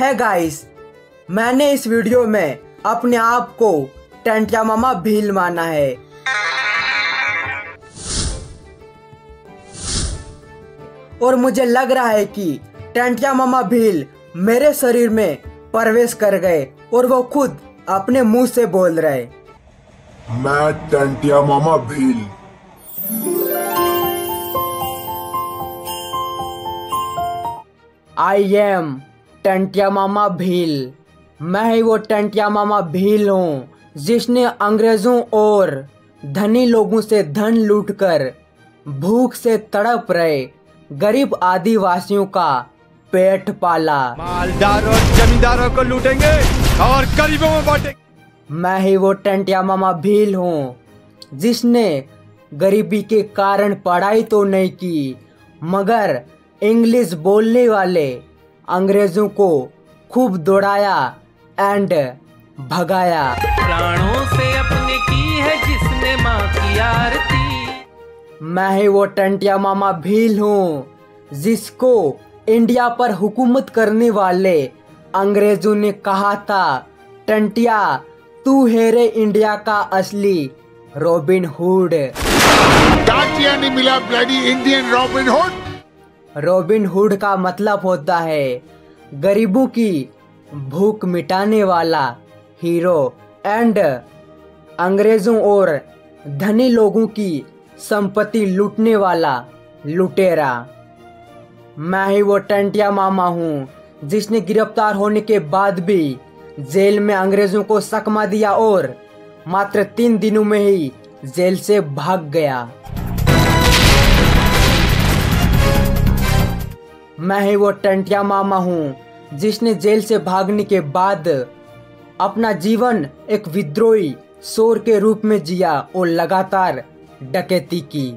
है गाइस, मैंने इस वीडियो में अपने आप को टंटिया मामा भील माना है। और मुझे लग रहा है कि टंटिया मामा भील मेरे शरीर में प्रवेश कर गए और वो खुद अपने मुंह से बोल रहे, मैं टंटिया मामा भील। आई एम टंटिया मामा भील। मैं ही वो टंटिया मामा भील हूँ जिसने अंग्रेजों और धनी लोगों से धन लूटकर भूख से तड़प रहे गरीब आदिवासियों का पेट पाला। मालदार और जमींदारों को लूटेंगे और गरीबों में बांटेंगे। मैं ही वो टंटिया मामा भील हूँ जिसने गरीबी के कारण पढ़ाई तो नहीं की, मगर इंग्लिश बोलने वाले अंग्रेजों को खूब दौड़ाया एंड भगाया। प्राणों से अपने की है जिसने माँ की आरती। मैं ही वो टंटिया मामा भील हूँ जिसको इंडिया पर हुकूमत करने वाले अंग्रेजों ने कहा था, टंटिया तू है रे इंडिया का असली रॉबिन हुड। टाटिया ने मिला bloody Indian robin hood. Robin hood का मतलब होता है गरीबों की भूख मिटाने वाला हीरो एंड अंग्रेजों और धनी लोगों की संपत्ति लूटने वाला लुटेरा। मैं ही वो टंटिया मामा हूँ जिसने गिरफ्तार होने के बाद भी जेल में अंग्रेजों को सकमा दिया और मात्र 3 दिनों में ही जेल से भाग गया। मैं ही वो टंटिया मामा हूँ जिसने जेल से भागने के बाद अपना जीवन एक विद्रोही शोर के रूप में जिया और लगातार डकैती की।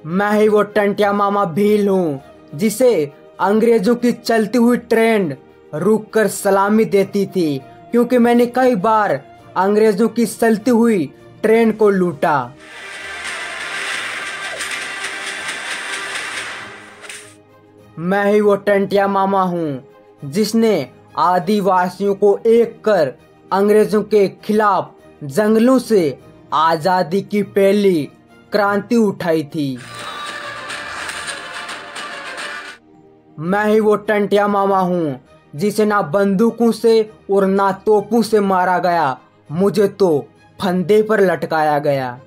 मैं ही वो टंटिया मामा भील हूँ जिसे अंग्रेजों की चलती हुई ट्रेन रुककर सलामी देती थी, क्योंकि मैंने कई बार अंग्रेजों की चलती हुई ट्रेन को लूटा। मैं ही वो टंटिया मामा हूँ जिसने आदिवासियों को एक कर अंग्रेजों के खिलाफ जंगलों से आजादी की पहली क्रांति उठाई थी। मैं ही वो टंटिया मामा हूँ जिसे ना बंदूकों से और ना तोपों से मारा गया, मुझे तो फंदे पर लटकाया गया।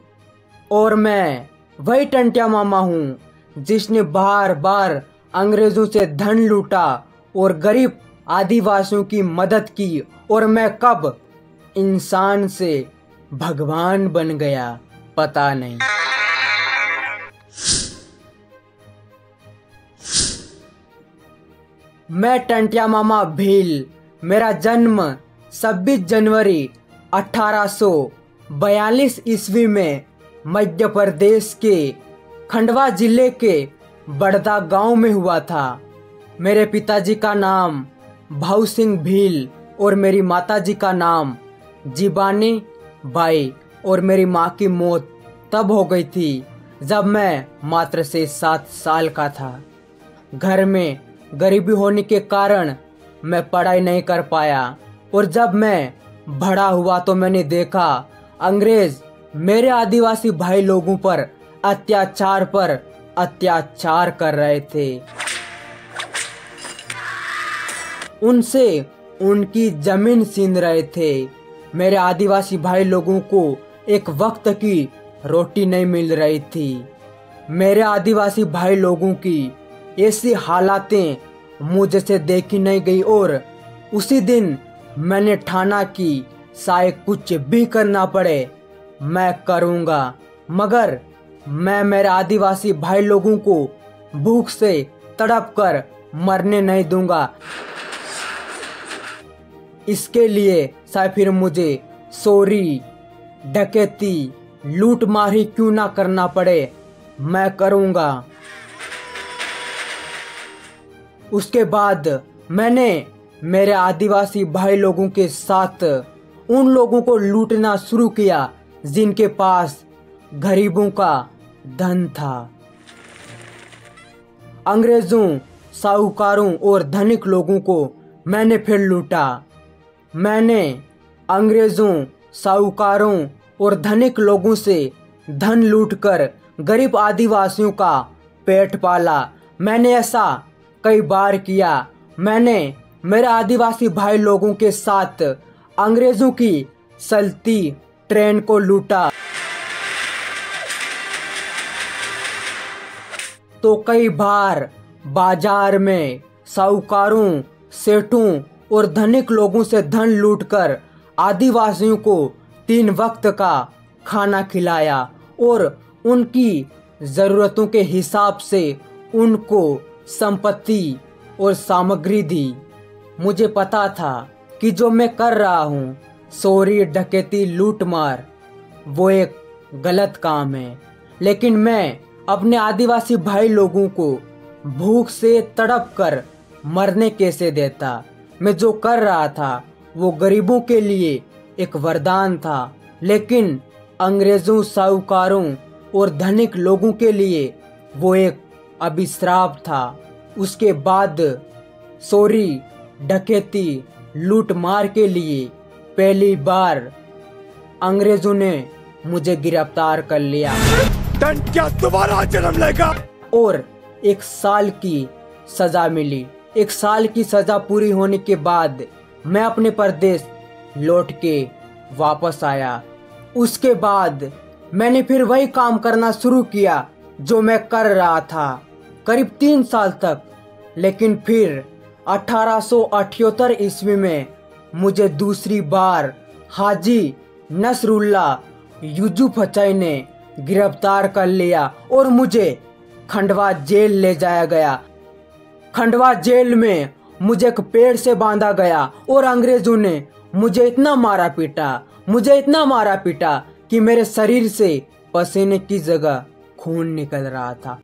और मैं वही टंटिया मामा हूँ जिसने बार बार अंग्रेजों से धन लूटा और गरीब आदिवासियों की मदद की, और मैं कब इंसान से भगवान बन गया पता नहीं। मैं टंटिया मामा भील। मेरा जन्म 26 जनवरी 1842 ईस्वी में मध्य प्रदेश के खंडवा जिले के बड़दा गांव में हुआ था। मेरे पिताजी का नाम भाऊ सिंह भील और मेरी माताजी का नाम जीबानी बाई, और मेरी माँ की मौत तब हो गई थी जब मैं मात्र से 7 साल का था। घर में गरीबी होने के कारण मैं पढ़ाई नहीं कर पाया, और जब मैं बड़ा हुआ तो मैंने देखा अंग्रेज मेरे आदिवासी भाई लोगों पर अत्याचार कर रहे थे। उनसे उनकी जमीन छीन रहे थे। मेरे आदिवासी भाई लोगों को एक वक्त की रोटी नहीं मिल रही थी। मेरे आदिवासी भाई लोगों की ऐसी हालातें मुझसे देखी नहीं गई, और उसी दिन मैंने ठाना कि चाहे कुछ भी करना पड़े मैं करूँगा, मगर मैं मेरे आदिवासी भाई लोगों को भूख से तड़प कर मरने नहीं दूंगा। इसके लिए चाहे फिर मुझे चोरी, डकैती, लूट मार ही क्यों ना करना पड़े, मैं करूँगा। उसके बाद मैंने मेरे आदिवासी भाई लोगों के साथ उन लोगों को लूटना शुरू किया जिनके पास गरीबों का धन था। अंग्रेजों साहूकारों और धनिक लोगों को मैंने फिर लूटा। मैंने अंग्रेजों, साहूकारों और धनिक लोगों से धन लूटकर गरीब आदिवासियों का पेट पाला। मैंने ऐसा कई बार किया। मैंने मेरे आदिवासी भाई लोगों के साथ अंग्रेजों की चलती ट्रेन को लूटा। तो कई बार बाजार में साहूकारों, सेठों और धनिक लोगों से धन लूटकर आदिवासियों को 3 वक्त का खाना खिलाया और उनकी ज़रूरतों के हिसाब से उनको संपत्ति और सामग्री दी। मुझे पता था कि जो मैं कर रहा हूँ, चोरी, डकैती, लूटमार, वो एक गलत काम है, लेकिन मैं अपने आदिवासी भाई लोगों को भूख से तड़प कर मरने कैसे देता। मैं जो कर रहा था वो गरीबों के लिए एक वरदान था, लेकिन अंग्रेजों, साहूकारों और धनिक लोगों के लिए वो एक अभिश्राप था। उसके बाद चोरी, डकैती, लूटमार के लिए पहली बार अंग्रेजों ने मुझे गिरफ्तार कर लिया। दंड क्या दोबारा जन्म लेगा? और 1 साल की सजा मिली। 1 साल की सजा पूरी होने के बाद मैं अपने प्रदेश लौट के वापस आया। उसके बाद मैंने फिर वही काम करना शुरू किया जो मैं कर रहा था करीब 3 साल तक। लेकिन फिर 1878 ईस्वी में मुझे दूसरी बार हाजी नसरुल्लाह यूसुफजई ने गिरफ्तार कर लिया और मुझे खंडवा जेल ले जाया गया। खंडवा जेल में मुझे एक पेड़ से बांधा गया और अंग्रेजों ने मुझे इतना मारा पीटा कि मेरे शरीर से पसीने की जगह खून निकल रहा था।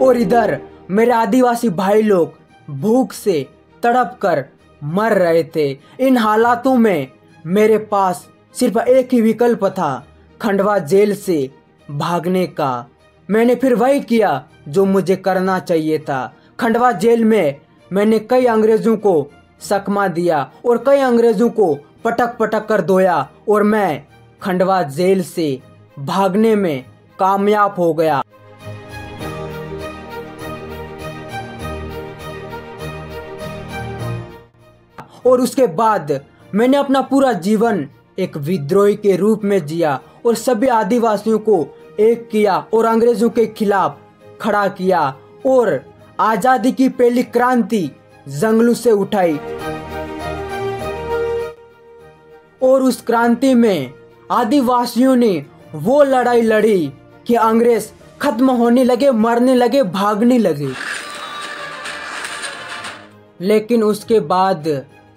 और इधर मेरे आदिवासी भाई लोग भूख से तड़प कर मर रहे थे। इन हालातों में मेरे पास सिर्फ एक ही विकल्प था, खंडवा जेल से भागने का। मैंने फिर वही किया जो मुझे करना चाहिए था। खंडवा जेल में मैंने कई अंग्रेजों को सकमा दिया और कई अंग्रेजों को पटक पटक कर धोया और मैं खंडवा जेल से भागने में कामयाब हो गया। और उसके बाद मैंने अपना पूरा जीवन एक विद्रोही के रूप में जिया और सभी आदिवासियों को एक किया और अंग्रेजों के खिलाफ खड़ा किया और आजादी की पहली क्रांति जंगलों से उठाई। और उस क्रांति में आदिवासियों ने वो लड़ाई लड़ी कि अंग्रेज खत्म होने लगे, मरने लगे, भागने लगे। लेकिन उसके बाद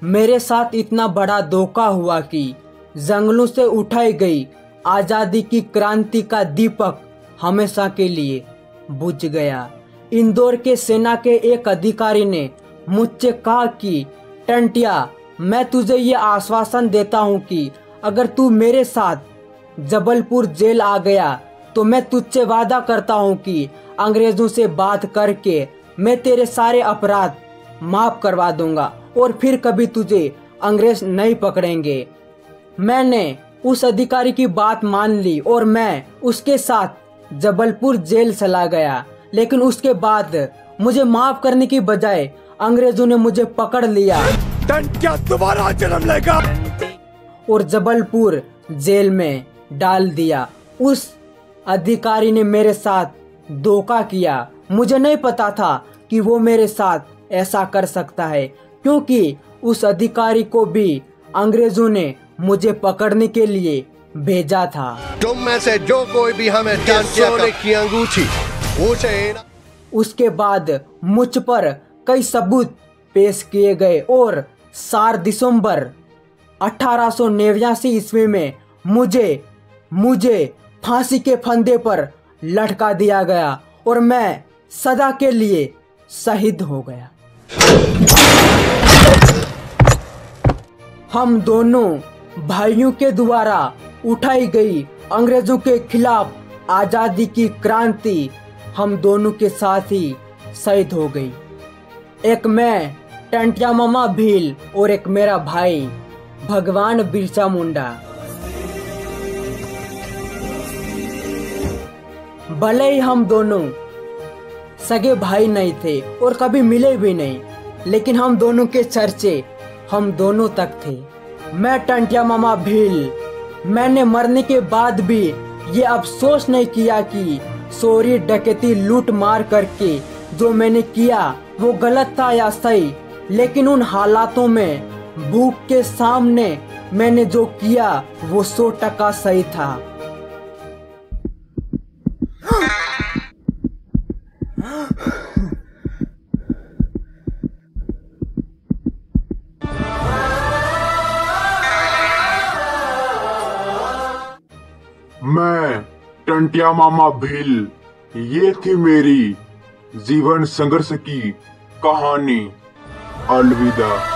मेरे साथ इतना बड़ा धोखा हुआ कि जंगलों से उठाई गई आजादी की क्रांति का दीपक हमेशा के लिए बुझ गया। इंदौर के सेना के एक अधिकारी ने मुझसे कहा कि टंटिया, मैं तुझे ये आश्वासन देता हूँ कि अगर तू मेरे साथ जबलपुर जेल आ गया तो मैं तुझसे वादा करता हूँ कि अंग्रेजों से बात करके मैं तेरे सारे अपराध माफ करवा दूंगा और फिर कभी तुझे अंग्रेज नहीं पकड़ेंगे। मैंने उस अधिकारी की बात मान ली और मैं उसके साथ जबलपुर जेल चला गया। लेकिन उसके बाद मुझे माफ करने की बजाय अंग्रेजों ने मुझे पकड़ लिया। दंड क्या दोबारा जन्म लेगा? और जबलपुर जेल में डाल दिया। उस अधिकारी ने मेरे साथ धोखा किया। मुझे नहीं पता था कि वो मेरे साथ ऐसा कर सकता है, क्योंकि उस अधिकारी को भी अंग्रेजों ने मुझे पकड़ने के लिए भेजा था। तुम में से जो कोई भी हमें सोने की अंगूठी पूछे। उसके बाद मुझ पर कई सबूत पेश किए गए और 4 दिसंबर 1889 ईस्वी में मुझे फांसी के फंदे पर लटका दिया गया और मैं सदा के लिए शहीद हो गया। हम दोनों भाइयों के द्वारा उठाई गई अंग्रेजों के खिलाफ आजादी की क्रांति हम दोनों के साथ ही शहीद हो गई। एक मैं टंटिया मामा भील और एक मेरा भाई भगवान बिरसा मुंडा। भले ही हम दोनों सगे भाई नहीं थे और कभी मिले भी नहीं, लेकिन हम दोनों के चर्चे हम दोनों तक थे। मैं टंटिया मामा भील, मैंने मरने के बाद भी ये अफसोस नहीं किया कि चोरी डकैती लूट मार करके जो मैंने किया वो गलत था या सही, लेकिन उन हालातों में भूख के सामने मैंने जो किया वो 100% सही था। मैं टंटिया मामा भील, ये थी मेरी जीवन संघर्ष की कहानी। अलविदा।